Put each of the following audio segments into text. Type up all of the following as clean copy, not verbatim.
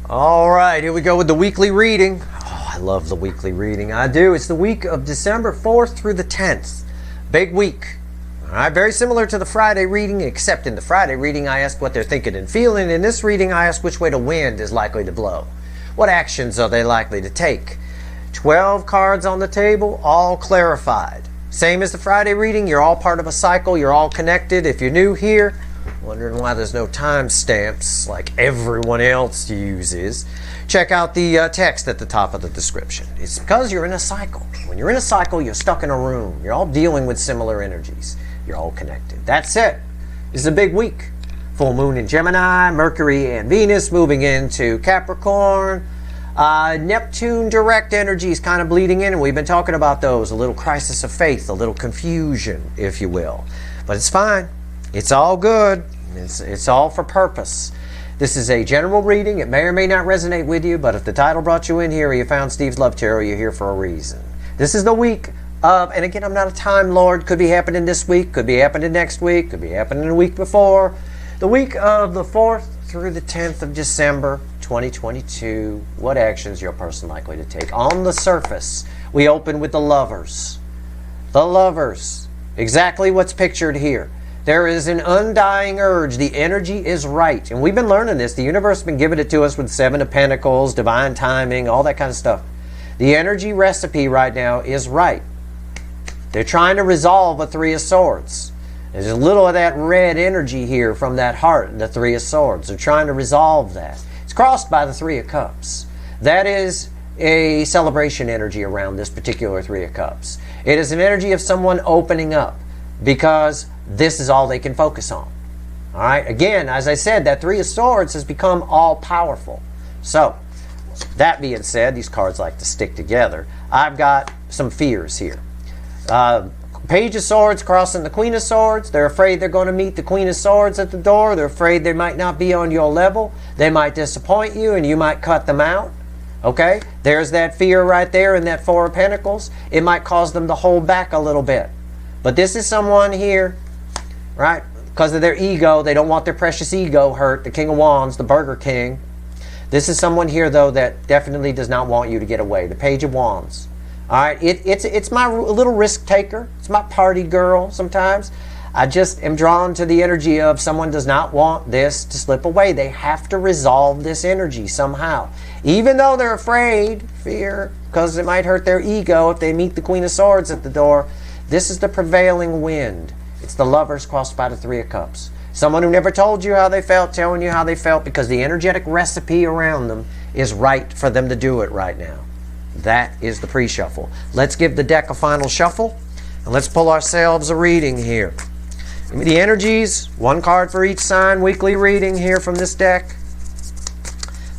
All right, here we go with the weekly reading. Oh, I love the weekly reading. I do. It's the week of December 4th through the 10th. Big week. All right, very similar to the Friday reading, except in the Friday reading, I ask what they're thinking and feeling. In this reading, I ask which way the wind is likely to blow. What actions are they likely to take? 12 cards on the table, all clarified. Same as the Friday reading, you're all part of a cycle, you're all connected. If you're new here, wondering why there's no time stamps like everyone else uses, check out the text at the top of the description. It's because you're in a cycle. When you're in a cycle, you're stuck in a room. You're all dealing with similar energies. You're all connected. That's it. This is a big week. Full moon in Gemini, Mercury and Venus moving into Capricorn. Neptune direct energy is kind of bleeding in, and we've been talking about those. A little crisis of faith, a little confusion, if you will. But it's fine. It's all good. It's all for purpose. This is a general reading. It may or may not resonate with you, but if the title brought you in here or you found Steve's Love Tarot, you're here for a reason. This is the week of, and again, I'm not a time lord. Could be happening this week, could be happening next week, could be happening the week before. The week of the 4th through the 10th of December, 2022. What actions your person likely to take? On the surface, we open with the Lovers. The Lovers. Exactly what's pictured here. There is an undying urge. The energy is right. And we've been learning this. The universe has been giving it to us with 7 of Pentacles, divine timing, all that kind of stuff. The energy recipe right now is right. They're trying to resolve a 3 of Swords. There's a little of that red energy here from that heart, the 3 of Swords. They're trying to resolve that. It's crossed by the 3 of Cups. That is a celebration energy around this particular 3 of Cups. It is an energy of someone opening up because this is all they can focus on. All right. Again, as I said, that 3 of Swords has become all powerful. So, that being said, these cards like to stick together. I've got some fears here. Page of Swords crossing the Queen of Swords. They're afraid they're going to meet the Queen of Swords at the door. They're afraid they might not be on your level. They might disappoint you and you might cut them out. Okay? There's that fear right there in that 4 of Pentacles. It might cause them to hold back a little bit. But this is someone here, right? Because of their ego, they don't want their precious ego hurt. The King of Wands, the Burger King. This is someone here, though, that definitely does not want you to get away. The Page of Wands. All right, it's my little risk taker. It's my party girl sometimes. I just am drawn to the energy of someone does not want this to slip away. They have to resolve this energy somehow. Even though they're afraid, fear, because it might hurt their ego if they meet the Queen of Swords at the door. This is the prevailing wind. It's the Lovers crossed by the 3 of Cups. Someone who never told you how they felt, telling you how they felt because the energetic recipe around them is right for them to do it right now. That is the pre-shuffle. Let's give the deck a final shuffle, and let's pull ourselves a reading here. Give me the energies, 1 card for each sign, weekly reading here from this deck.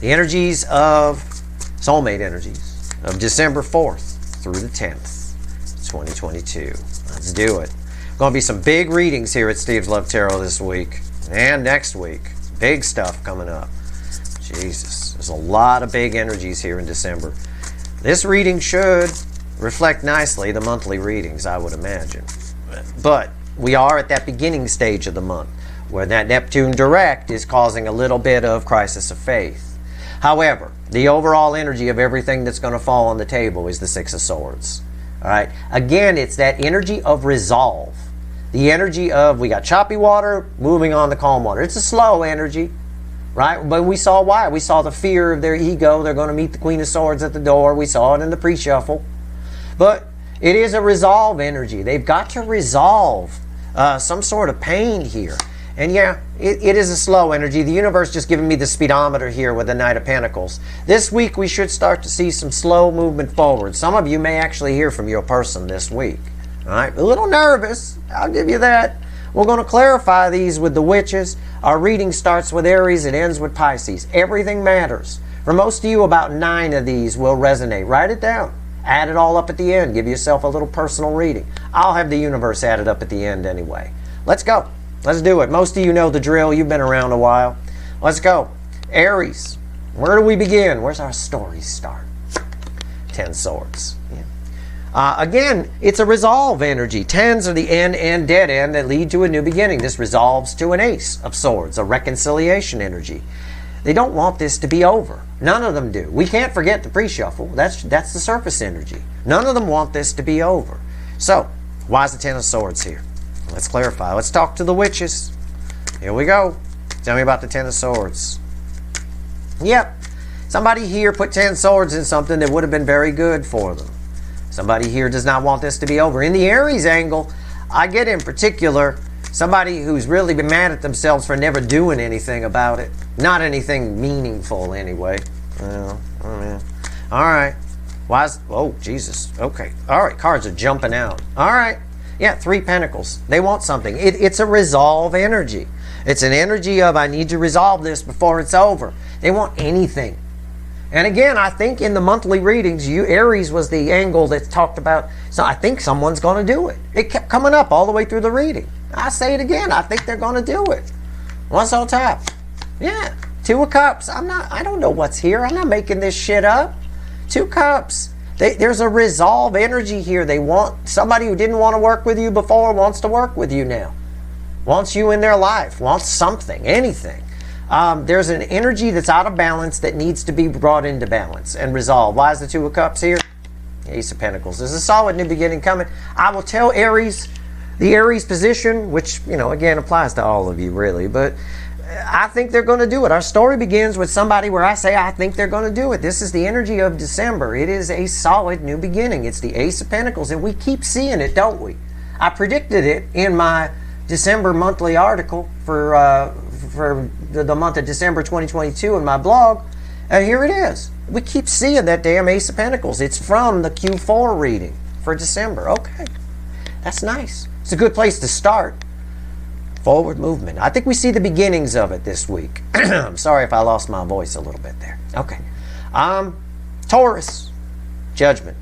The energies of, soulmate energies, of December 4th through the 10th, 2022. Let's do it. Going to be some big readings here at Steve's Love Tarot this week and next week. Big stuff coming up. Jesus, there's a lot of big energies here in December. This reading should reflect nicely the monthly readings, I would imagine. But we are at that beginning stage of the month where that Neptune direct is causing a little bit of crisis of faith. However, the overall energy of everything that's going to fall on the table is the 6 of Swords. All right. Again, it's that energy of resolve. The energy of, we got choppy water, moving on to calm water. It's a slow energy. Right? But we saw why. We saw the fear of their ego. They're going to meet the Queen of Swords at the door. We saw it in the pre-shuffle. But it is a resolve energy. They've got to resolve some sort of pain here. And yeah, it is a slow energy. The universe just giving me the speedometer here with the Knight of Pentacles. This week we should start to see some slow movement forward. Some of you may actually hear from your person this week. All right? A little nervous. I'll give you that. We're going to clarify these with the witches. Our reading starts with Aries, it ends with Pisces. Everything matters. For most of you, about 9 of these will resonate. Write it down. Add it all up at the end. Give yourself a little personal reading. I'll have the universe added up at the end anyway. Let's go. Let's do it. Most of you know the drill. You've been around a while. Let's go. Aries. Where do we begin? Where's our story start? 10 Swords. Yeah. Again, it's a resolve energy. 10s are the end and dead end that lead to a new beginning. This resolves to an Ace of Swords, a reconciliation energy. They don't want this to be over. None of them do. We can't forget the pre-shuffle. That's the surface energy. None of them want this to be over. So, why is the Ten of Swords here? Let's clarify. Let's talk to the witches. Here we go. Tell me about the Ten of Swords. Yep. Somebody here put 10 swords in something that would have been very good for them. Somebody here does not want this to be over. In the Aries angle, I get in particular somebody who's really been mad at themselves for never doing anything about it. Not anything meaningful anyway. Well, all right. Why is, oh, Jesus. Okay. All right. Cards are jumping out. All right. Yeah, 3 Pentacles. They want something. It's a resolve energy. It's an energy of, I need to resolve this before it's over. They want anything. And again, I think in the monthly readings, Aries was the angle that talked about, so I think someone's going to do it. It kept coming up all the way through the reading. I say it again, I think they're going to do it. What's on top? Yeah, 2 of Cups. I don't know what's here. I'm not making this shit up. 2 Cups. There's a resolve energy here. They want somebody who didn't want to work with you before wants to work with you now. Wants you in their life. Wants something, anything. There's an energy that's out of balance that needs to be brought into balance and resolved. Why is the 2 of Cups here? Ace of Pentacles. There's a solid new beginning coming. I will tell Aries, the Aries position, which, again, applies to all of you, really, but I think they're going to do it. Our story begins with somebody where I say, I think they're going to do it. This is the energy of December. It is a solid new beginning. It's the Ace of Pentacles, and we keep seeing it, don't we? I predicted it in my December monthly article for the month of December 2022 in my blog. Here it is. We keep seeing that damn Ace of Pentacles. It's from the Q4 reading for December. Okay, that's nice. It's a good place to start. Forward movement. I think we see the beginnings of it this week. I'm sorry if I lost my voice a little bit there. Okay. Taurus. Judgment.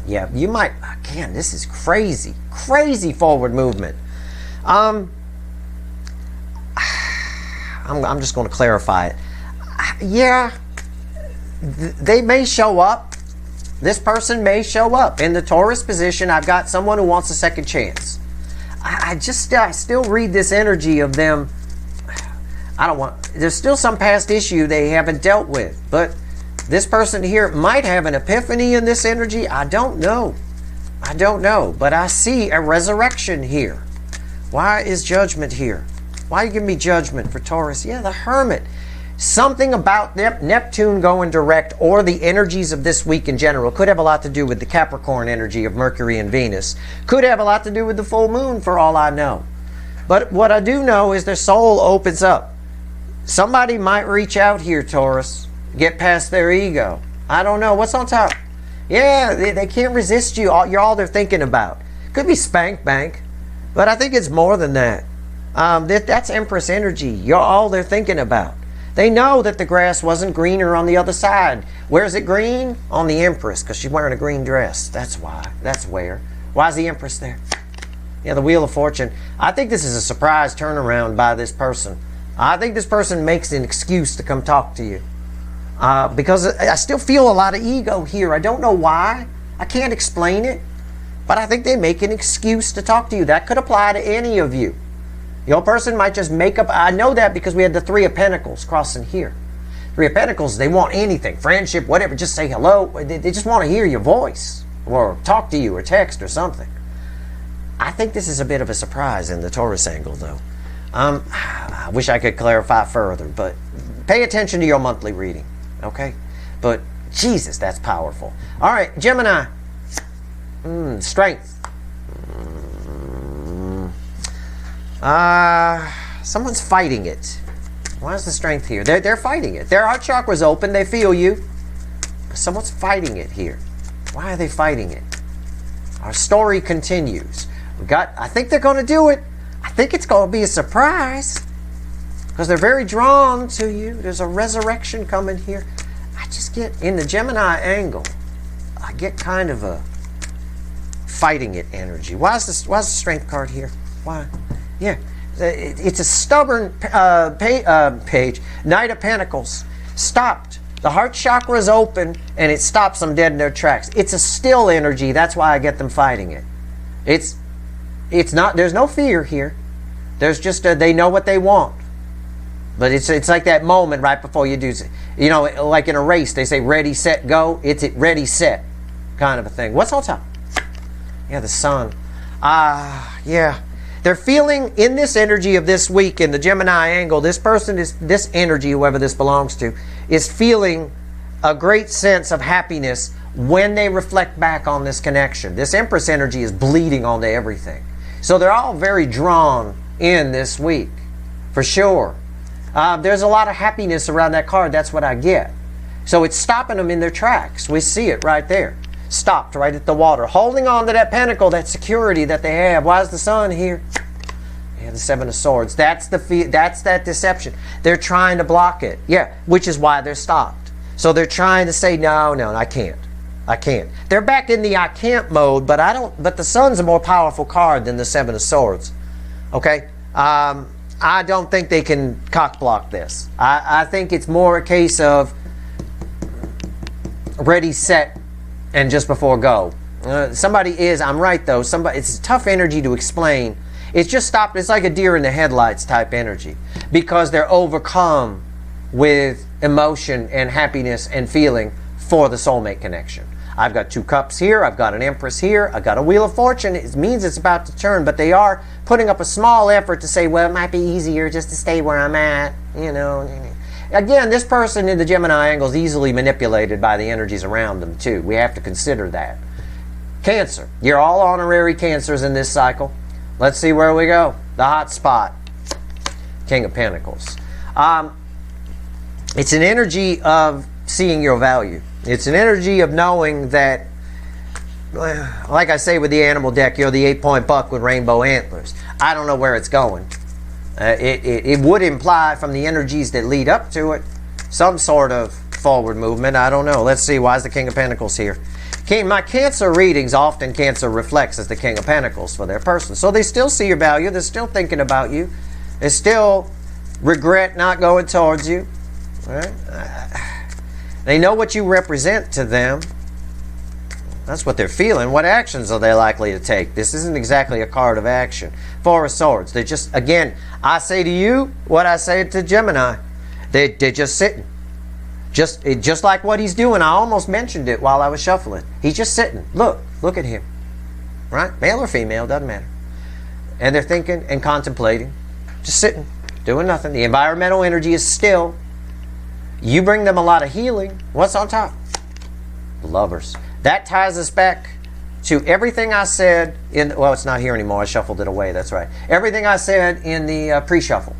Yeah, you might, again, this is crazy. Crazy forward movement. I'm just going to clarify it. Yeah, they may show up. This person may show up. In the Taurus position, I've got someone who wants a second chance. I still read this energy of them. There's still some past issue they haven't dealt with. But this person here might have an epiphany in this energy. I don't know. But I see a resurrection here. Why is Judgment here? Why you give me Judgment for Taurus? Yeah, the Hermit. Something about Neptune going direct, or the energies of this week in general, could have a lot to do with the Capricorn energy of Mercury and Venus. Could have a lot to do with the full moon, for all I know. But what I do know is their soul opens up. Somebody might reach out here, Taurus. Get past their ego. I don't know. What's on top? Yeah, they can't resist you. You're all they're thinking about. Could be spank bank. But I think it's more than that. That's Empress energy. You're all they're thinking about. They know that the grass wasn't greener on the other side. Where's it green? On the Empress, because she's wearing a green dress. That's why. That's where. Why is the Empress there? Yeah, the Wheel of Fortune. I think this is a surprise turnaround by this person. I think this person makes an excuse to come talk to you. Because I still feel a lot of ego here. I don't know why. I can't explain it. But I think they make an excuse to talk to you. That could apply to any of you. Your person might just make up. I know that because we had the 3 of Pentacles crossing here. 3 of Pentacles, they want anything. Friendship, whatever. Just say hello. They just want to hear your voice. Or talk to you or text or something. I think this is a bit of a surprise in the Taurus angle, though. I wish I could clarify further. But pay attention to your monthly reading. Okay? But Jesus, that's powerful. All right, Gemini. Strength. Someone's fighting it. Why is the strength here? They're fighting it. Their heart chakra's open. They feel you. But someone's fighting it here. Why are they fighting it? Our story continues. I think they're going to do it. I think it's going to be a surprise. Because they're very drawn to you. There's a resurrection coming here. I just get, in the Gemini angle, I get kind of a fighting it energy. Why is the strength card here? Why? Yeah, it's a stubborn page. Knight of Pentacles. Stopped. The heart chakra is open, and it stops them dead in their tracks. It's a still energy. That's why I get them fighting it. It's not. There's no fear here. There's just they know what they want. But it's like that moment right before you do, you know, like in a race, they say ready, set, go. It's ready, set kind of a thing. What's on top? Yeah, the sun. Yeah. They're feeling in this energy of this week in the Gemini angle, this person is, this energy, whoever this belongs to, is feeling a great sense of happiness when they reflect back on this connection. This Empress energy is bleeding onto everything. So they're all very drawn in this week, for sure. There's a lot of happiness around that card. That's what I get. So it's stopping them in their tracks. We see it right there. Stopped right at the water. Holding on to that pentacle, that security that they have. Why is the sun here? Yeah, the Seven of Swords. That's that deception. They're trying to block it. Yeah, which is why they're stopped. So they're trying to say, no, I can't. I can't. They're back in the I can't mode, but but the sun's a more powerful card than the Seven of Swords. Okay? I don't think they can cock block this. I think it's more a case of ready, set, and just before go. Somebody is, I'm right though, it's a tough energy to explain. It's just stopped, it's like a deer in the headlights type energy. Because they're overcome with emotion and happiness and feeling for the soulmate connection. I've got 2 cups here, I've got an Empress here, I've got a Wheel of Fortune. It means it's about to turn, but they are putting up a small effort to say, well, it might be easier just to stay where I'm at, you know. Again, this person in the Gemini angle is easily manipulated by the energies around them too. We have to consider that. Cancer. You're all honorary Cancers in this cycle. Let's see where we go. The hot spot. King of Pentacles. It's an energy of seeing your value. It's an energy of knowing that, like I say with the animal deck, you're the 8-point buck with rainbow antlers. I don't know where it's going. It would imply from the energies that lead up to it some sort of forward movement. I don't know. Let's see. Why is the King of Pentacles here? My Cancer readings, often Cancer reflects as the King of Pentacles for their person. So they still see your value. They're still thinking about you. They still regret not going towards you. Right? They know what you represent to them. That's what they're feeling. What actions are they likely to take? This isn't exactly a card of action. 4 of Swords. They're just, again, I say to you what I say to Gemini. They're just sitting. Just like what he's doing. I almost mentioned it while I was shuffling. He's just sitting. Look at him. Right? Male or female, doesn't matter. And they're thinking and contemplating. Just sitting, doing nothing. The environmental energy is still. You bring them a lot of healing. What's on top? Lovers. That ties us back to everything I said in, well, it's not here anymore. I shuffled it away. That's right. Everything I said in the pre-shuffle.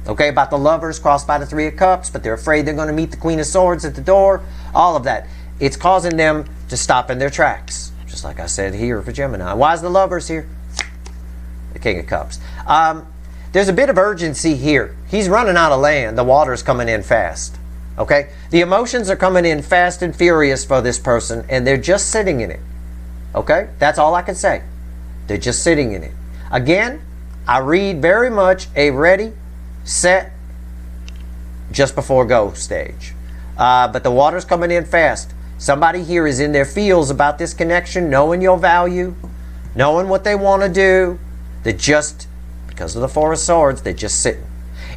Okay, about the lovers crossed by the 3 of Cups, but they're afraid they're going to meet the Queen of Swords at the door. All of that. It's causing them to stop in their tracks. Just like I said here for Gemini. Why is the lovers here? The King of Cups. There's a bit of urgency here. He's running out of land. The water's coming in fast. Okay? The emotions are coming in fast and furious for this person, and they're just sitting in it. Okay? That's all I can say. They're just sitting in it. Again, I read very much a ready, set, just before go stage. But the water's coming in fast. Somebody here is in their feels about this connection, knowing your value, knowing what they want to do. They're just, because of the 4 of Swords, they're just sitting.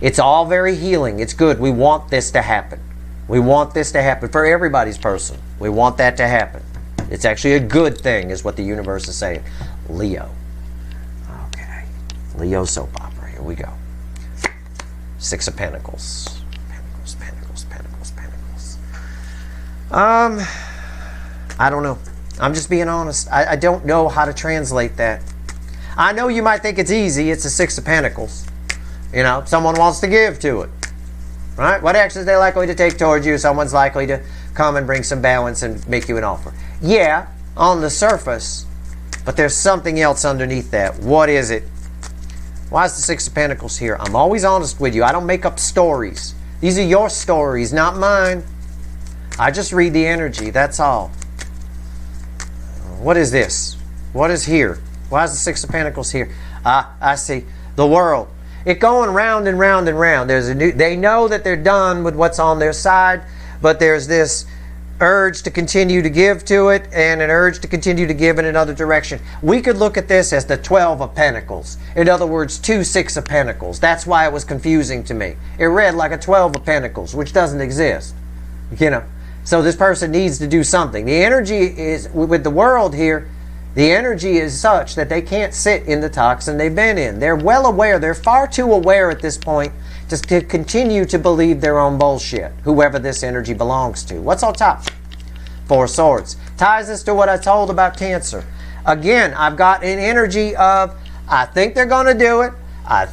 It's all very healing. It's good. We want this to happen. We want this to happen for everybody's person. We want that to happen. It's actually a good thing, is what the universe is saying. Leo. Okay. Leo soap opera. Here we go. 6 of Pentacles. Pentacles, Pentacles, Pentacles, Pentacles. I don't know. I'm just being honest. I don't know how to translate that. I know you might think it's easy. It's a 6 of Pentacles. You know, someone wants to give to it. Right? What actions are they likely to take towards you? Someone's likely to come and bring some balance and make you an offer. Yeah, on the surface. But there's something else underneath that. What is it? Why is the 6 of Pentacles here? I'm always honest with you. I don't make up stories. These are your stories, not mine. I just read the energy. That's all. What is this? What is here? Why is the 6 of Pentacles here? I see. The world. It going round and round and round. There's a new. They know that they're done with what's on their side, but there's this urge to continue to give to it and an urge to continue to give in another direction. We could look at this as the 12 of Pentacles. In other words, 2 6 of Pentacles. That's why it was confusing to me. It read like a 12 of Pentacles, which doesn't exist. You know, so this person needs to do something. The energy is, with the world here, the energy is such that they can't sit in the toxin they've been in. They're well aware, they're far too aware at this point to continue to believe their own bullshit, whoever this energy belongs to. What's on top? 4 Swords. Ties us to what I told about Cancer. Again, I've got an energy of, I think they're going to do it.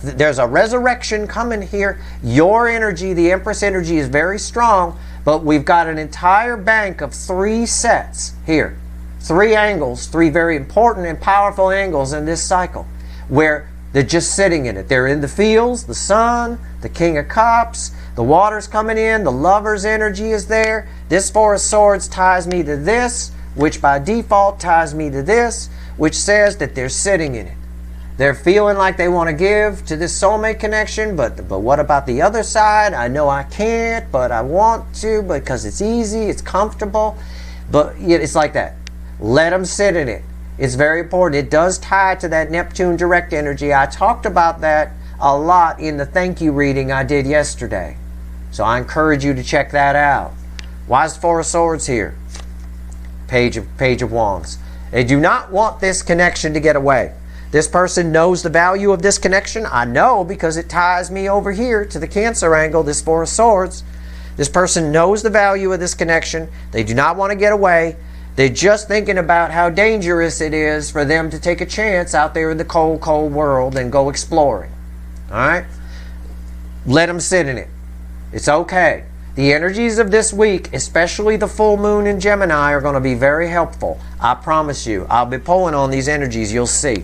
There's a resurrection coming here. Your energy, the Empress energy, is very strong, but we've got an entire bank of 3 sets here. 3 angles, 3 very important and powerful angles in this cycle, where they're just sitting in it. They're in the fields, the sun, the King of Cups, the water's coming in, the Lover's energy is there. This 4 of Swords ties me to this, which by default ties me to this, which says that they're sitting in it. They're feeling like they want to give to this soulmate connection, but what about the other side? I know I can't, but I want to because it's easy, it's comfortable. But it's like that. Let them sit in it. It's very important. It does tie to that Neptune direct energy. I talked about that a lot in the thank you reading I did yesterday. So I encourage you to check that out. Why is the 4 of Swords here? Page of Wands. They do not want this connection to get away. This person knows the value of this connection. I know because it ties me over here to the Cancer angle, this 4 of Swords. This person knows the value of this connection. They do not want to get away. They're just thinking about how dangerous it is for them to take a chance out there in the cold, cold world and go exploring. All right? Let them sit in it. It's okay. The energies of this week, especially the full moon in Gemini, are going to be very helpful. I promise you. I'll be pulling on these energies. You'll see.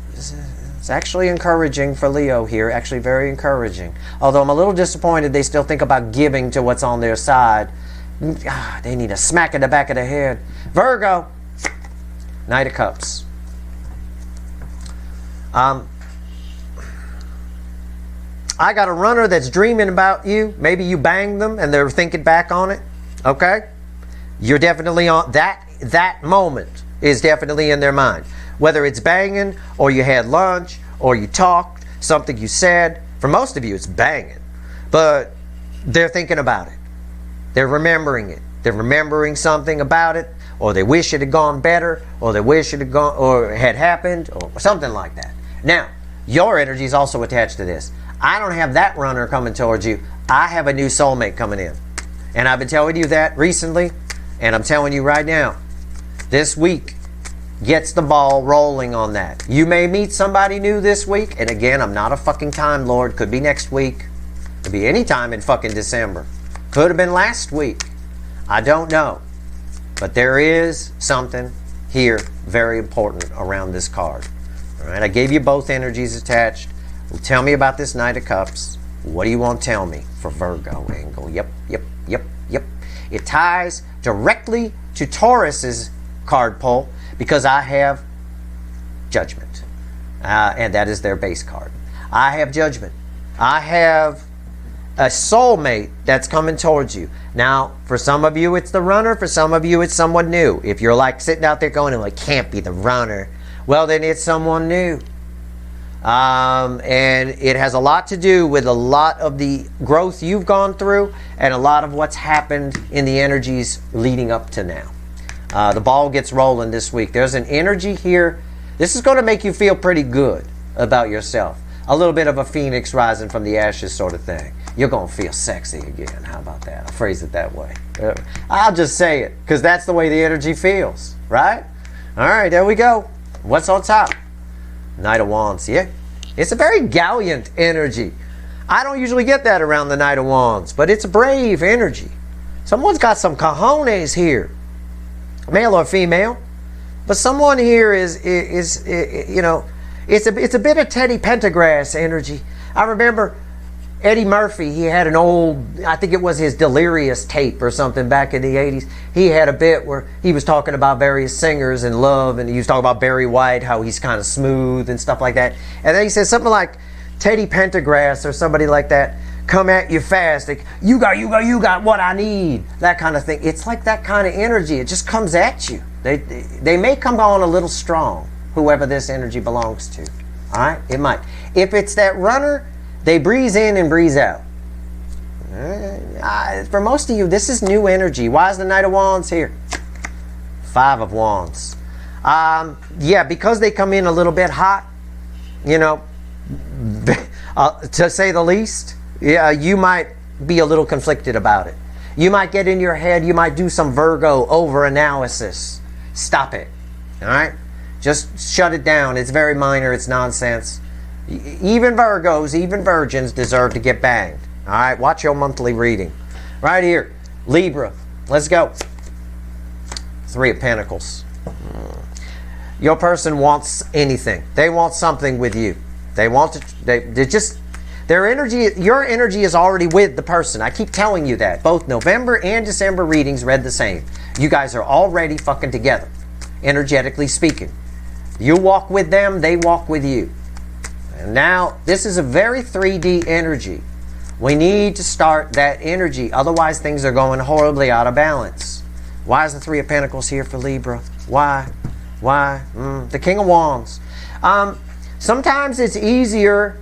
It's actually encouraging for Leo here. Actually very encouraging. Although I'm a little disappointed they still think about giving to what's on their side. They need a smack in the back of the head. Virgo. Knight of Cups. I got a runner that's dreaming about you. Maybe you banged them and they're thinking back on it. Okay? You're definitely on that moment is definitely in their mind. Whether it's banging or you had lunch or you talked, something you said. For most of you it's banging. But they're thinking about it. They're remembering it. They're remembering something about it, or they wish it had gone better, or they wish it had gone or had happened, or something like that. Now, your energy is also attached to this. I don't have that runner coming towards you. I have a new soulmate coming in. And I've been telling you that recently, and I'm telling you right now, this week gets the ball rolling on that. You may meet somebody new this week, and again, I'm not a fucking time lord. Could be next week. Could be any time in fucking December. Could have been last week. I don't know. But there is something here very important around this card. All right, I gave you both energies attached. Well, tell me about this Knight of Cups. What do you want to tell me for Virgo angle? Yep. It ties directly to Taurus's card pull because I have Judgment. And that is their base card. I have Judgment. I have a soulmate that's coming towards you. Now, for some of you, it's the runner. For some of you, it's someone new. If you're like sitting out there going, it can't be the runner. Well, then it's someone new. And it has a lot to do with a lot of the growth you've gone through and a lot of what's happened in the energies leading up to now. The ball gets rolling this week. There's an energy here. This is going to make you feel pretty good about yourself. A little bit of a phoenix rising from the ashes sort of thing. You're going to feel sexy again. How about that? I'll phrase it that way. I'll just say it because that's the way the energy feels, right? All right, there we go. What's on top? Knight of Wands, yeah. It's a very gallant energy. I don't usually get that around the Knight of Wands, but it's a brave energy. Someone's got some cojones here, male or female. But someone here is you know, it's a bit of Teddy Pendergrass energy. I remember Eddie Murphy, he had an old, I think it was his Delirious tape or something back in the 80s. He had a bit where he was talking about various singers and love, and he was talking about Barry White, how he's kind of smooth and stuff like that. And then he said something like Teddy Pendergrass or somebody like that come at you fast. You got what I need. That kind of thing. It's like that kind of energy. It just comes at you. They may come on a little strong, whoever this energy belongs to. All right? It might. If it's that runner, they breeze in and breeze out. For most of you, this is new energy. Why is the Knight of Wands here? 5 of Wands. Yeah, because they come in a little bit hot, you know, to say the least, yeah, you might be a little conflicted about it. You might get in your head, you might do some Virgo over-analysis. Stop it, all right? Just shut it down. It's very minor. It's nonsense. Even Virgos, even virgins deserve to get banged. All right, watch your monthly reading. Right here, Libra. Let's go. 3 of Pentacles. Your person wants anything. They want something with you. They want to, they just, their energy, your energy is already with the person. I keep telling you that. Both November and December readings read the same. You guys are already fucking together, energetically speaking. You walk with them, they walk with you. And now, this is a very 3D energy. We need to start that energy. Otherwise, things are going horribly out of balance. Why is the 3 of Pentacles here for Libra? Why? Why? The King of Wands. Sometimes it's easier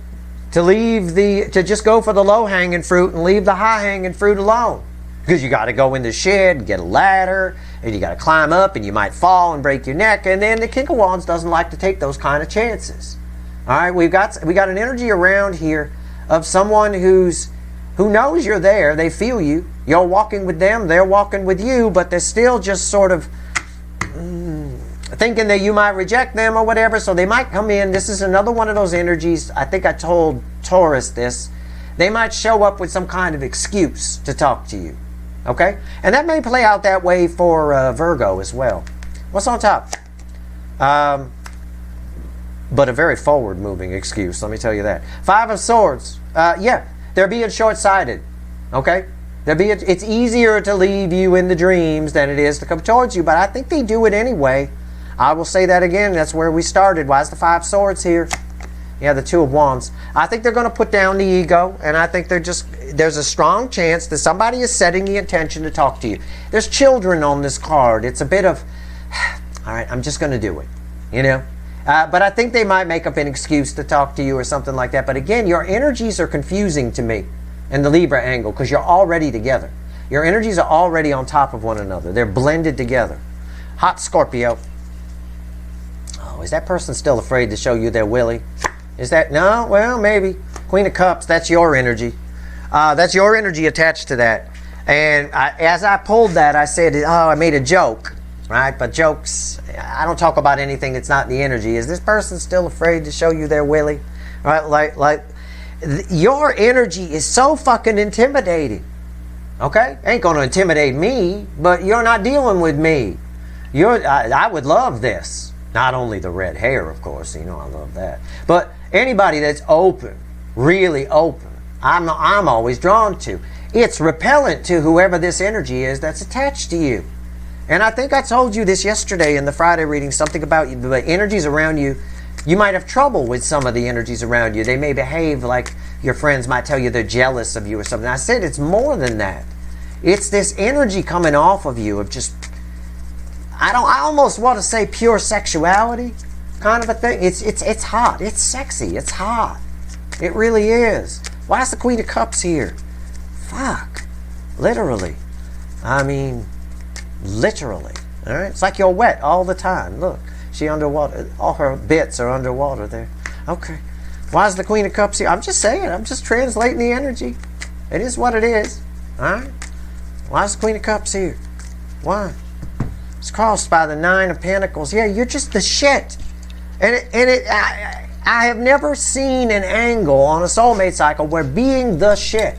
to just go for the low-hanging fruit and leave the high-hanging fruit alone. Because you got to go in the shed and get a ladder, and you got to climb up, and you might fall and break your neck. And then the King of Wands doesn't like to take those kind of chances. All right, we got an energy around here of someone who knows you're there. They feel you. You're walking with them. They're walking with you, but they're still just sort of thinking that you might reject them or whatever. So they might come in. This is another one of those energies. I think I told Taurus this. They might show up with some kind of excuse to talk to you. Okay? And that may play out that way for Virgo as well. What's on top? But a very forward-moving excuse, let me tell you that. 5 of Swords. Yeah, they're being short-sighted. Okay? It's easier to leave you in the dreams than it is to come towards you, but I think they do it anyway. I will say that again. That's where we started. Why is the 5 of Swords here? Yeah, the 2 of Wands. I think they're going to put down the ego, and I think there's a strong chance that somebody is setting the intention to talk to you. There's children on this card. It's a bit of, all right, I'm just going to do it, you know? But I think they might make up an excuse to talk to you or something like that. But again, your energies are confusing to me in the Libra angle because you're already together. Your energies are already on top of one another. They're blended together. Hot Scorpio. Oh, is that person still afraid to show you their willy? Is that, no? Well, maybe. Queen of Cups, that's your energy. That's your energy attached to that. And as I pulled that, I said, oh, I made a joke. Right? But jokes, I don't talk about anything that's not in the energy. Is this person still afraid to show you their willy? Right? Like your energy is so fucking intimidating. Okay? Ain't going to intimidate me, but you're not dealing with me. I would love this. Not only the red hair, of course. You know I love that. But anybody that's open, really open, I'm always drawn to. It's repellent to whoever this energy is that's attached to you. And I think I told you this yesterday in the Friday reading, something about the energies around you. You might have trouble with some of the energies around you. They may behave like your friends might tell you they're jealous of you or something. I said it's more than that. It's this energy coming off of you of just, I almost want to say pure sexuality kind of a thing. It's hot. It's sexy. It's hot. It really is. Why is the Queen of Cups here? Fuck. Literally. I mean, literally. All right? It's like you're wet all the time. Look, she underwater. All her bits are underwater there. Okay. Why is the Queen of Cups here? I'm just saying. I'm just translating the energy. It is what it is. All right? Why is the Queen of Cups here? Why? It's crossed by the 9 of Pentacles. Yeah, you're just the shit. I have never seen an angle on a soulmate cycle where being the shit,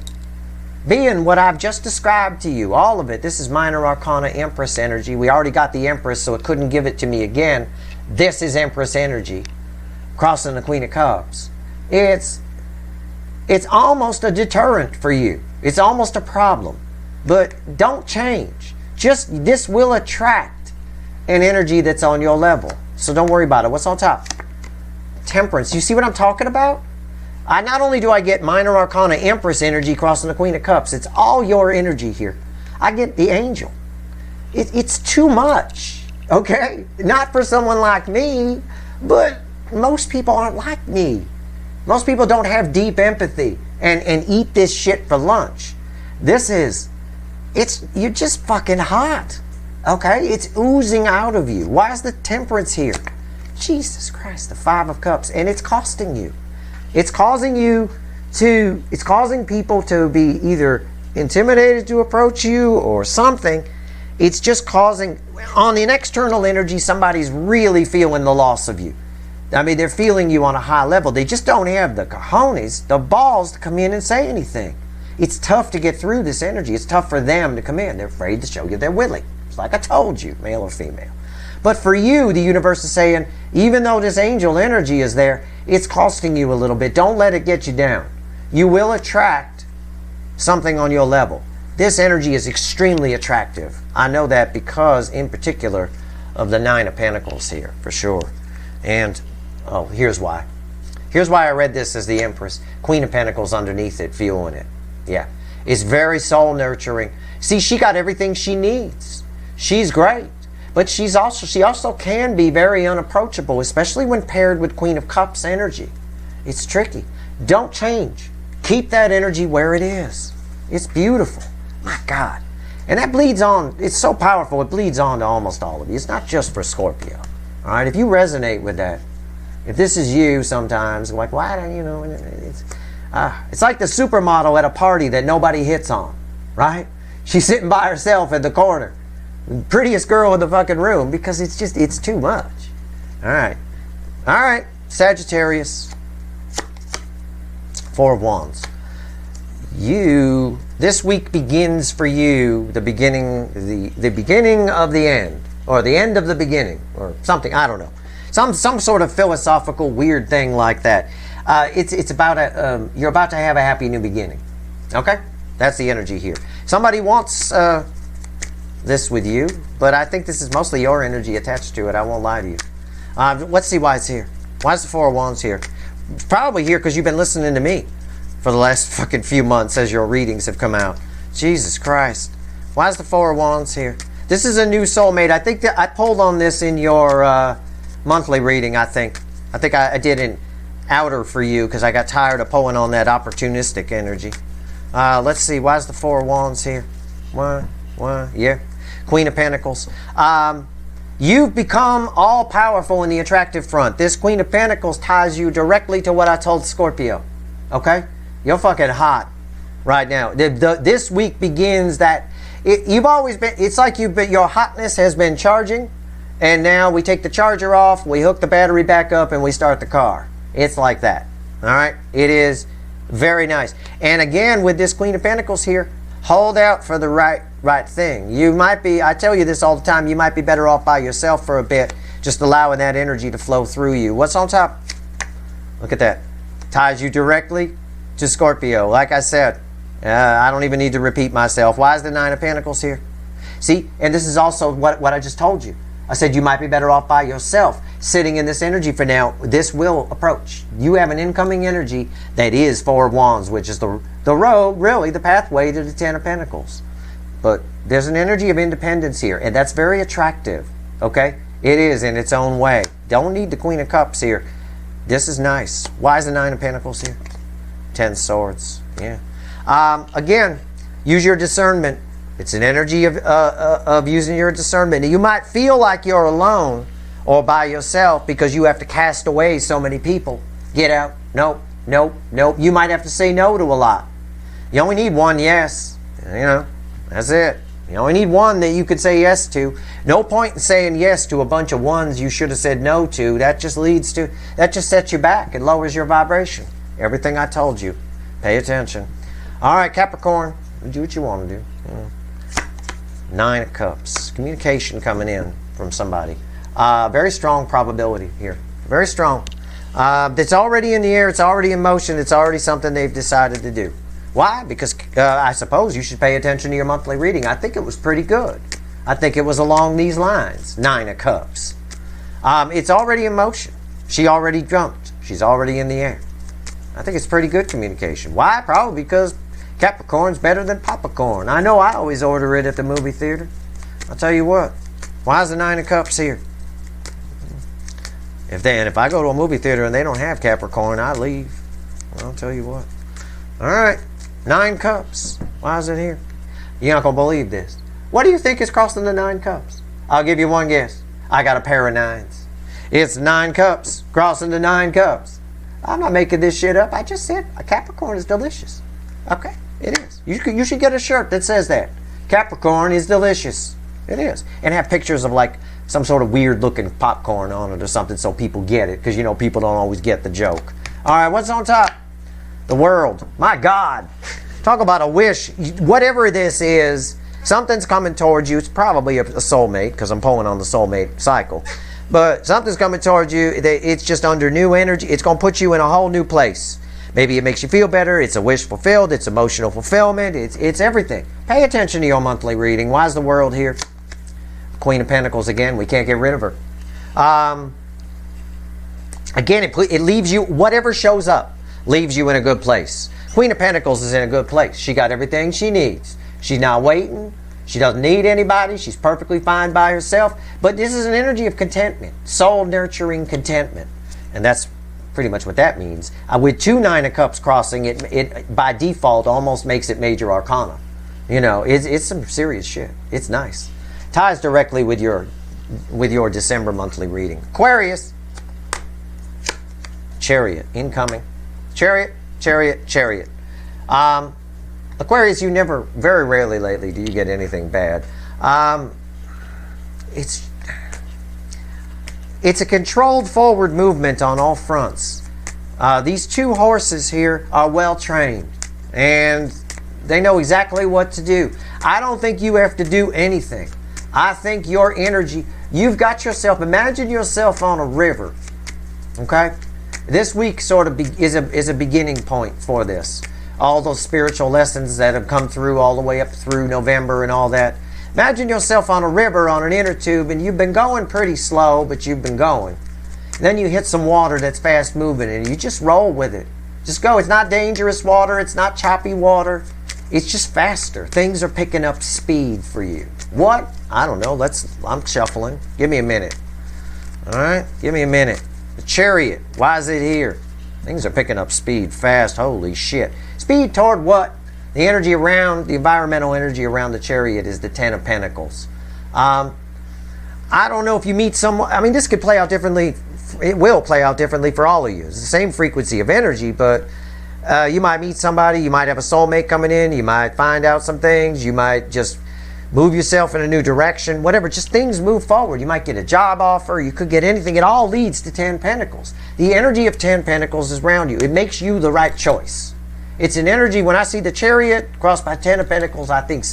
being what I've just described to you, all of it. This is Minor Arcana Empress energy. We already got the Empress, so it couldn't give it to me again. This is Empress energy, crossing the Queen of Cups. It's almost a deterrent for you. It's almost a problem. But don't change. Just, this will attract an energy that's on your level. So don't worry about it. What's on top? Temperance. You see what I'm talking about? Not only do I get Minor Arcana Empress energy crossing the Queen of Cups, it's all your energy here. I get the Angel. It's too much, okay? Not for someone like me, but most people aren't like me. Most people don't have deep empathy and eat this shit for lunch. You're just fucking hot, okay? It's oozing out of you. Why is the Temperance here? Jesus Christ, the Five of Cups, and it's costing you. It's causing people to be either intimidated to approach you or something. It's just causing, on an external energy, somebody's really feeling the loss of you. I mean, they're feeling you on a high level. They just don't have the cojones, the balls to come in and say anything. It's tough to get through this energy. It's tough for them to come in. They're afraid to show you they're willing. It's like I told you, male or female. But for you, the universe is saying, even though this angel energy is there, it's costing you a little bit. Don't let it get you down. You will attract something on your level. This energy is extremely attractive. I know that because, in particular, of the Nine of Pentacles here, for sure. And, here's why. Here's why I read this as the Empress. Queen of Pentacles underneath it, feeling it. Yeah. It's very soul nurturing. See, she got everything she needs. She's great. But she also can be very unapproachable, especially when paired with Queen of Cups energy. It's tricky. Don't change. Keep that energy where it is. It's beautiful. My God. And that bleeds on. It's so powerful, it bleeds on to almost all of you. It's not just for Scorpio. All right? If you resonate with that, if this is you sometimes, like, why don't you know? It's like the supermodel at a party that nobody hits on, right? She's sitting by herself in the corner. Prettiest girl in the fucking room, because it's too much. All right, Sagittarius. Four of Wands. This week begins for you the beginning of the end, or the end of the beginning, or something. I don't know, some sort of philosophical weird thing like that. It's about you're about to have a happy new beginning. Okay, that's the energy here. Somebody wants this with you, but I think this is mostly your energy attached to it. I won't lie to you. Let's see why it's here. Why is the Four of Wands here? It's probably here because you've been listening to me for the last fucking few months as your readings have come out. Jesus Christ. Why is the Four of Wands here? This is a new soulmate. I think that I pulled on this in your monthly reading, I think. I did an outer for you because I got tired of pulling on that opportunistic energy. Let's see. Why is the Four of Wands here? Why? Yeah. Queen of Pentacles. You've become all-powerful in the attractive front. This Queen of Pentacles ties you directly to what I told Scorpio. Okay? You're fucking hot right now. This week begins that... You've always been... It's like your hotness has been charging, and now we take the charger off, we hook the battery back up, and we start the car. It's like that. All right? It is very nice. And again, with this Queen of Pentacles here, hold out for the right thing. You might be, I tell you this all the time, you might be better off by yourself for a bit, just allowing that energy to flow through you. What's on top? Look at that. Ties you directly to Scorpio. Like I said, I don't even need to repeat myself. Why is the Nine of Pentacles here? See, and this is also what I just told you. I said you might be better off by yourself, sitting in this energy for now. This will approach. You have an incoming energy that is Four of Wands, which is the road, really, the pathway to the Ten of Pentacles. But there's an energy of independence here, and that's very attractive, okay? It is in its own way. Don't need the Queen of Cups here. This is nice. Why is the Nine of Pentacles here? Ten Swords, yeah. Again, use your discernment. It's an energy of using your discernment. You might feel like you're alone or by yourself because you have to cast away so many people. Get out. Nope, nope, nope. You might have to say no to a lot. You only need one yes. You know, that's it. You only need one that you could say yes to. No point in saying yes to a bunch of ones you should have said no to. That just sets you back. It lowers your vibration. Everything I told you. Pay attention. All right, Capricorn. Do what you want to do. Nine of Cups. Communication coming in from somebody. Very strong probability here. Very strong. It's already in the air. It's already in motion. It's already something they've decided to do. Why? Because I suppose you should pay attention to your monthly reading. I think it was pretty good. I think it was along these lines. Nine of Cups. It's already in motion. She already jumped. She's already in the air. I think it's pretty good communication. Why? Probably because Capricorn's better than popcorn. I know I always order it at the movie theater. I'll tell you what. Why is the Nine of Cups here? If I go to a movie theater and they don't have Capricorn, I leave. Well, I'll tell you what. All right. 9 cups. Why is it here? You're not going to believe this. What do you think is crossing the 9 cups? I'll give you one guess. I got a pair of 9s. It's 9 cups crossing the 9 cups. I'm not making this shit up. I just said a Capricorn is delicious. Okay, it is. You should get a shirt that says that. Capricorn is delicious. It is. And have pictures of like some sort of weird looking popcorn on it or something so people get it. Because you know people don't always get the joke. All right, what's on top? The world. My God. Talk about a wish. Whatever this is, something's coming towards you. It's probably a soulmate because I'm pulling on the soulmate cycle. But something's coming towards you. It's just under new energy. It's going to put you in a whole new place. Maybe it makes you feel better. It's a wish fulfilled. It's emotional fulfillment. It's everything. Pay attention to your monthly reading. Why is the world here? Queen of Pentacles again. We can't get rid of her. Again, it leaves you, whatever shows up, leaves you in a good place. Queen of Pentacles is in a good place. She got everything she needs. She's not waiting. She doesn't need anybody. She's perfectly fine by herself. But this is an energy of contentment. Soul nurturing contentment. And that's pretty much what that means. With 2 9 of Cups crossing, it by default almost makes it major arcana. You know, it's some serious shit. It's nice. Ties directly with your December monthly reading. Aquarius. Chariot. Incoming. Chariot. Chariot. Chariot. Aquarius, very rarely lately do you get anything bad. It's a controlled forward movement on all fronts. These 2 horses here are well trained and they know exactly what to do. I don't think you have to do anything. I think your energy, you've got yourself, imagine yourself on a river. Okay? This week sort of is a beginning point for this. All those spiritual lessons that have come through all the way up through November and all that. Imagine yourself on a river on an inner tube and you've been going pretty slow, but you've been going. Then you hit some water that's fast moving and you just roll with it. Just go. It's not dangerous water. It's not choppy water. It's just faster. Things are picking up speed for you. What? I don't know. I'm shuffling. Give me a minute. All right? Give me a minute. The Chariot. Why is it here? Things are picking up speed fast. Holy shit. Speed toward what? The energy around, the environmental energy around the Chariot is the 10 of Pentacles. I don't know if you meet someone. I mean, this could play out differently. It will play out differently for all of you. It's the same frequency of energy, but you might meet somebody. You might have a soulmate coming in. You might find out some things. You might just move yourself in a new direction. Whatever. Just things move forward. You might get a job offer. You could get anything. It all leads to 10 Pentacles. The energy of 10 Pentacles is around you. It makes you the right choice. It's an energy. When I see the Chariot crossed by 10 of Pentacles, I think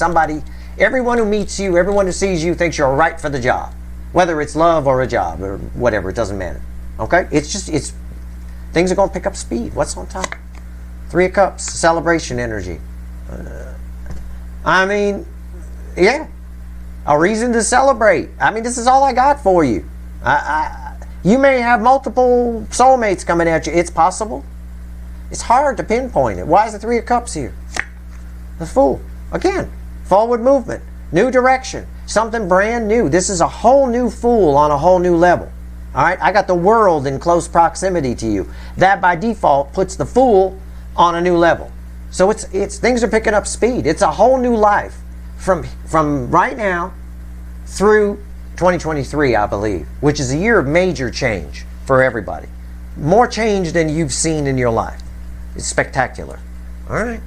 everyone who meets you, everyone who sees you thinks you're right for the job. Whether it's love or a job or whatever, it doesn't matter. Okay? Things are going to pick up speed. What's on top? 3 of Cups, celebration energy. I mean, yeah. A reason to celebrate. I mean, this is all I got for you. You may have multiple soulmates coming at you. It's possible. It's hard to pinpoint it. Why is the 3 of Cups here? The Fool. Again, forward movement, new direction, something brand new. This is a whole new Fool on a whole new level. All right, I got the World in close proximity to you. That by default puts the Fool on a new level. So it's things are picking up speed. It's a whole new life from right now through 2023, I believe, which is a year of major change for everybody. More change than you've seen in your life. It's spectacular. All right.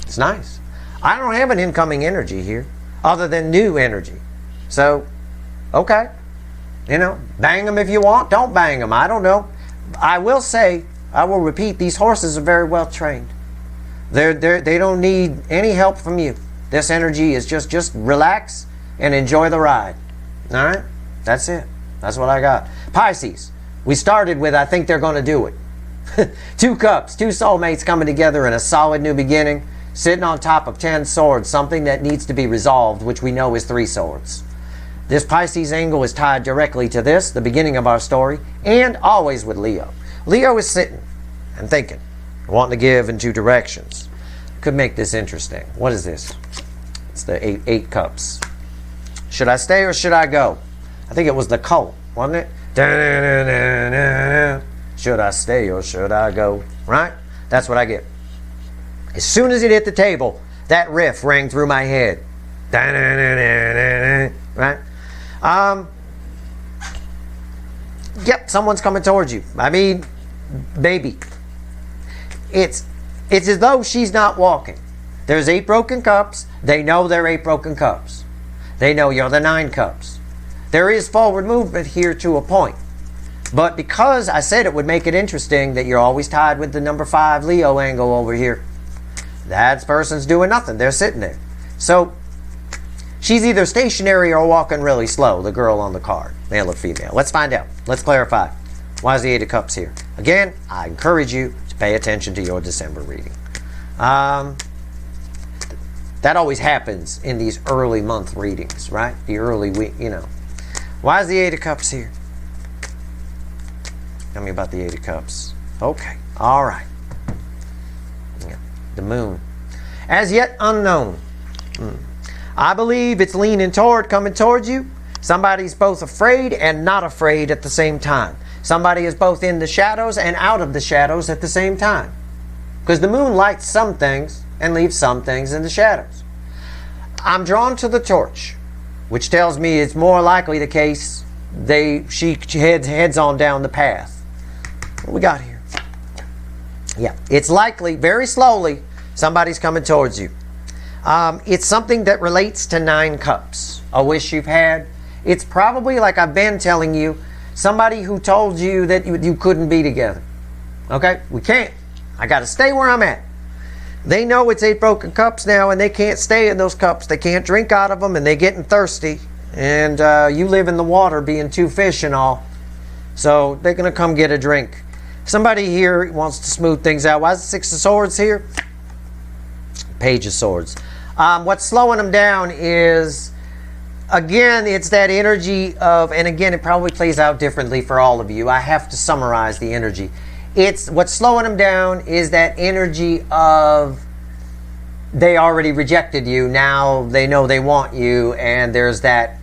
It's nice. I don't have an incoming energy here other than new energy. So, okay. You know, bang them if you want. Don't bang them. I don't know. I will repeat, these horses are very well trained. They don't need any help from you. This energy is just relax and enjoy the ride. All right? That's it. That's what I got. Pisces. We started with, I think they're going to do it. 2 cups, 2 soulmates coming together in a solid new beginning, sitting on top of 10 swords, something that needs to be resolved, which we know is 3 swords. This Pisces angle is tied directly to this, the beginning of our story, and always with Leo. Leo is sitting. and thinking, wanting to give in two directions. Could make this interesting. What is this? It's the eight cups. Should I stay or should I go? I think it was the cult, wasn't it? Da-na-na-na-na-na. Should I stay or should I go? Right? That's what I get. As soon as it hit the table, that riff rang through my head. Da-na-na-na-na-na. Right? Yep, someone's coming towards you. I mean, maybe. It's as though she's not walking. There's 8 broken cups. They know they're 8 broken cups. They know you're the 9 cups. There is forward movement here to a point. But because I said it would make it interesting that you're always tied with the number 5 Leo angle over here, that person's doing nothing. They're sitting there. So she's either stationary or walking really slow, the girl on the card, male or female. Let's find out. Let's clarify. Why is the 8 of Cups here? Again, I encourage you to pay attention to your December reading. That always happens in these early month readings, right? The early week, you know. Why is the 8 of Cups here? Tell me about the 8 of Cups. Okay, all right. Yeah. The moon. As yet unknown. I believe it's leaning toward, coming towards you. Somebody's both afraid and not afraid at the same time. Somebody is both in the shadows and out of the shadows at the same time. Because the moon lights some things and leaves some things in the shadows. I'm drawn to the torch, which tells me it's more likely the case she heads on down the path. What we got here? Yeah, it's likely, very slowly, somebody's coming towards you. It's something that relates to 9 cups. A wish you've had. It's probably, like I've been telling you, somebody who told you that you couldn't be together. Okay? We can't. I got to stay where I'm at. They know it's 8 broken cups now, and they can't stay in those cups. They can't drink out of them, and they're getting thirsty. And you live in the water being 2 fish and all. So they're going to come get a drink. Somebody here wants to smooth things out. Why is the 6 of Swords here? Page of Swords. What's slowing them down is, again, it's that energy of, and again, it probably plays out differently for all of you. I have to summarize the energy. It's what's slowing them down is that energy of they already rejected you. Now they know they want you, and there's that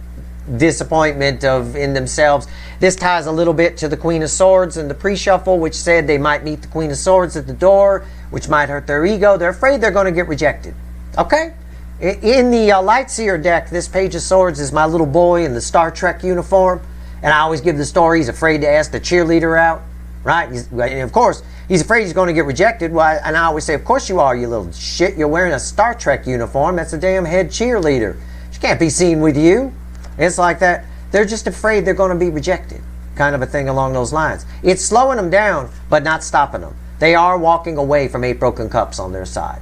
disappointment of in themselves. This ties a little bit to the Queen of Swords and the pre-shuffle, which said they might meet the Queen of Swords at the door, which might hurt their ego. They're afraid they're going to get rejected. Okay? In the Light Seer deck, this Page of Swords is my little boy in the Star Trek uniform, and I always give the story. He's afraid to ask the cheerleader out, right? And of course, he's afraid he's going to get rejected. Why? And I always say, of course you are, you little shit. You're wearing a Star Trek uniform. That's a damn head cheerleader. She can't be seen with you. It's like that. They're just afraid they're going to be rejected, kind of a thing along those lines. It's slowing them down, but not stopping them. They are walking away from 8 broken cups on their side.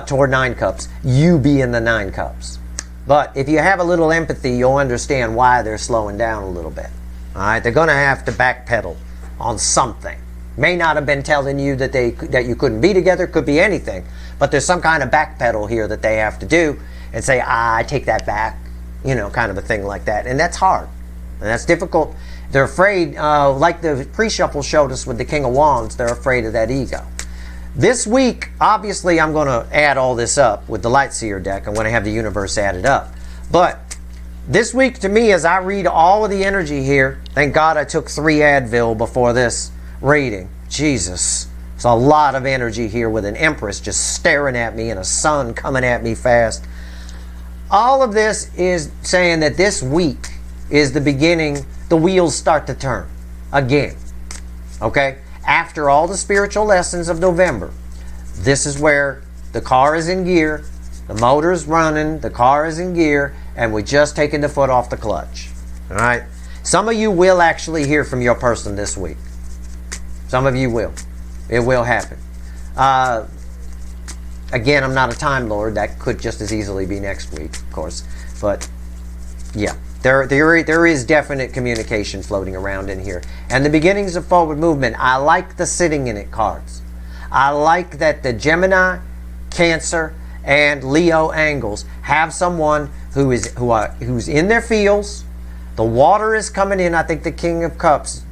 Toward 9 cups, you be in the 9 cups. But if you have a little empathy, you'll understand why they're slowing down a little bit. All right, they're going to have to backpedal on something. May not have been telling you that you couldn't be together, could be anything, but there's some kind of backpedal here that they have to do and say, I take that back, you know, kind of a thing like that. And that's hard, and that's difficult. They're afraid, like the pre-shuffle showed us with the King of Wands, they're afraid of that ego. This week, obviously, I'm going to add all this up with the Light Seer deck. I'm going to have the universe added up. But this week, to me, as I read all of the energy here, thank God I took 3 Advil before this reading. Jesus. It's a lot of energy here with an Empress just staring at me and a sun coming at me fast. All of this is saying that this week is the beginning, the wheels start to turn again. Okay? After all the spiritual lessons of November, this is where the car is in gear, the motor's running, the car is in gear, and we're just taking the foot off the clutch. All right? Some of you will actually hear from your person this week. Some of you will. It will happen. Again, I'm not a Time Lord. That could just as easily be next week, of course. But, yeah. There is definite communication floating around in here. And the beginnings of forward movement, I like the sitting in it cards. I like that the Gemini, Cancer, and Leo angles have someone who's in their feels. The water is coming in. I think the King of Cups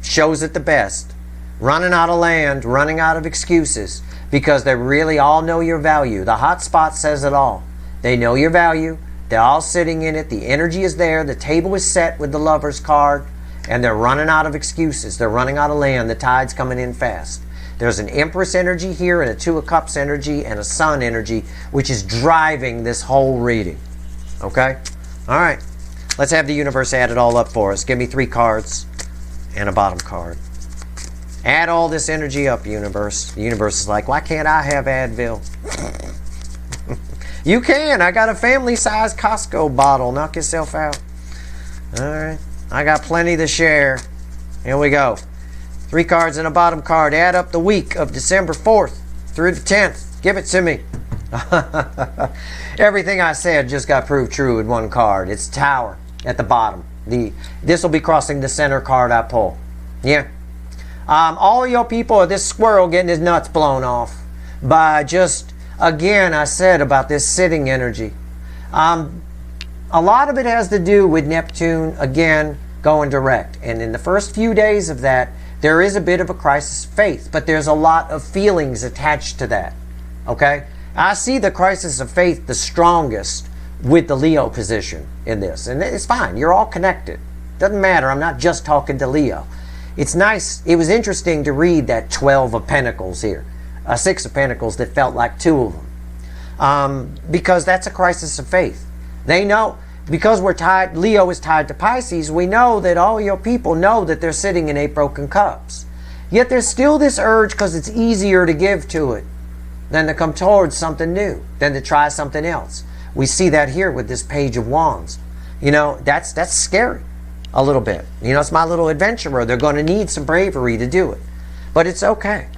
shows it the best. running out of land, running out of excuses, because they really all know your value. The hot spot says it all. They know your value. They're all sitting in it. The energy is there. The table is set with the Lover's card, and they're running out of excuses. They're running out of land. The tide's coming in fast. There's an Empress energy here and a Two of Cups energy and a Sun energy, which is driving this whole reading. Okay? All right. Let's have the universe add it all up for us. Give me 3 cards and a bottom card. Add all this energy up, universe. The universe is like, why can't I have Advil? You can. I got a family-sized Costco bottle. Knock yourself out. All right. I got plenty to share. Here we go. 3 cards and a bottom card. Add up the week of December 4th through the 10th. Give it to me. Everything I said just got proved true with 1 card. It's Tower at the bottom. This will be crossing the center card I pull. Yeah. All your people are this squirrel getting his nuts blown off by just, again, I said about this sitting energy. A lot of it has to do with Neptune, again, going direct. And in the first few days of that, there is a bit of a crisis of faith, but there's a lot of feelings attached to that. Okay? I see the crisis of faith the strongest with the Leo position in this. And it's fine. You're all connected. Doesn't matter. I'm not just talking to Leo. It's nice. It was interesting to read that 12 of Pentacles here. A 6 of Pentacles that felt like 2 of them. Because that's a crisis of faith. They know, because we're tied, Leo is tied to Pisces, we know that all your people know that they're sitting in 8 broken cups. Yet there's still this urge, because it's easier to give to it than to come towards something new, than to try something else. We see that here with this Page of Wands. You know, that's scary a little bit. You know, it's my little adventurer. They're going to need some bravery to do it. But it's okay.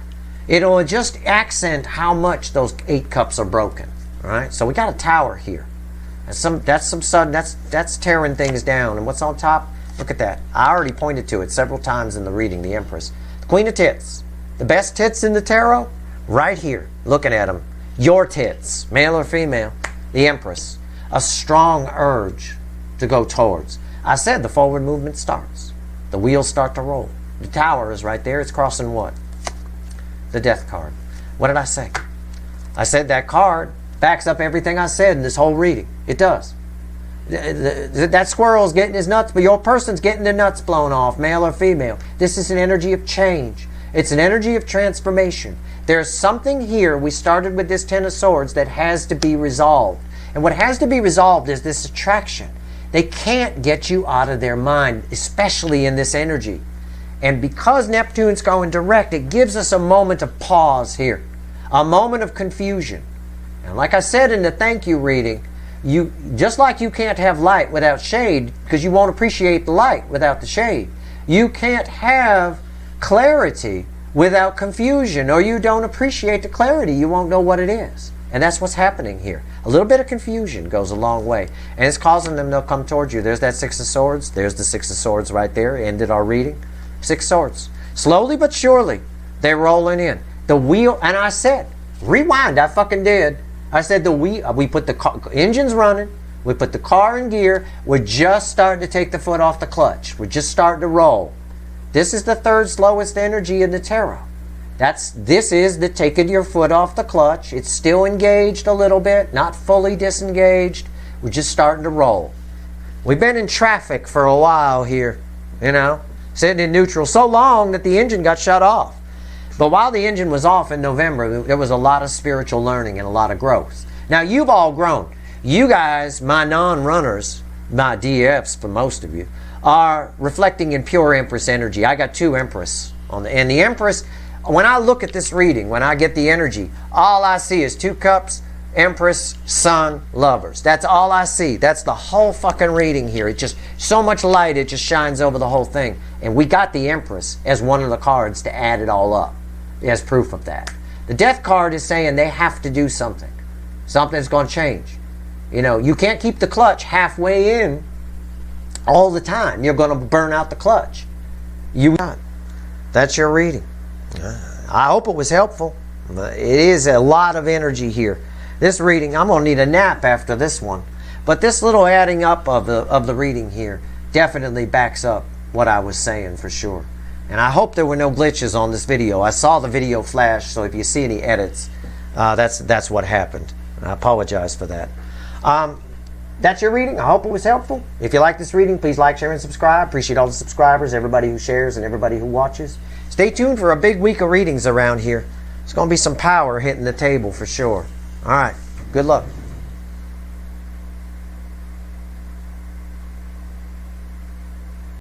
It'll just accent how much those 8 cups are broken. All right? So we got a Tower here. That's tearing things down. And what's on top? Look at that. I already pointed to it several times in the reading, the Empress. The Queen of Tits. The best tits in the tarot? Right here. Looking at them. Your tits. Male or female. The Empress. A strong urge to go towards. I said the forward movement starts. The wheels start to roll. The Tower is right there. It's crossing what? The Death card. What did I say? I said that card backs up everything I said in this whole reading. It does. That squirrel's getting his nuts, but your person's getting their nuts blown off, male or female. This is an energy of change. It's an energy of transformation. There's something here, we started with this 10 of Swords, that has to be resolved. And what has to be resolved is this attraction. They can't get you out of their mind, especially in this energy. And because Neptune's going direct, it gives us a moment of pause here. A moment of confusion. And like I said in the thank you reading, just like you can't have light without shade, because you won't appreciate the light without the shade, you can't have clarity without confusion, or you don't appreciate the clarity. You won't know what it is. And that's what's happening here. A little bit of confusion goes a long way. And it's causing them to come towards you. There's that 6 of Swords. There's the 6 of Swords right there. Ended our reading. 6 swords. Slowly but surely, they're rolling in. The wheel, and I said, rewind, I fucking did. I said we put the engine's running, we put the car in gear, we're just starting to take the foot off the clutch. We're just starting to roll. This is the 3rd slowest energy in the tarot. This is the taking your foot off the clutch. It's still engaged a little bit, not fully disengaged. We're just starting to roll. We've been in traffic for a while here, you know, sitting in neutral so long that the engine got shut off. But while the engine was off in November, there was a lot of spiritual learning and a lot of growth. Now, you've all grown. You guys, my non-runners, my DFs for most of you, are reflecting in pure Empress energy. I got 2 Empress. And the Empress, when I look at this reading, when I get the energy, all I see is 2 cups, Empress, Sun, Lovers. That's all I see. That's the whole fucking reading here. It just, so much light, it just shines over the whole thing. And we got the Empress as one of the cards to add it all up. As proof of that. The Death card is saying they have to do something. Something's going to change. You know, you can't keep the clutch halfway in all the time. You're going to burn out the clutch. That's your reading. I hope it was helpful. It is a lot of energy here. This reading, I'm going to need a nap after this one. But this little adding up of the reading here definitely backs up what I was saying for sure. And I hope there were no glitches on this video. I saw the video flash, so if you see any edits, that's what happened. I apologize for that. That's your reading. I hope it was helpful. If you like this reading, please like, share, and subscribe. Appreciate all the subscribers, everybody who shares, and everybody who watches. Stay tuned for a big week of readings around here. It's going to be some power hitting the table for sure. All right. Good luck.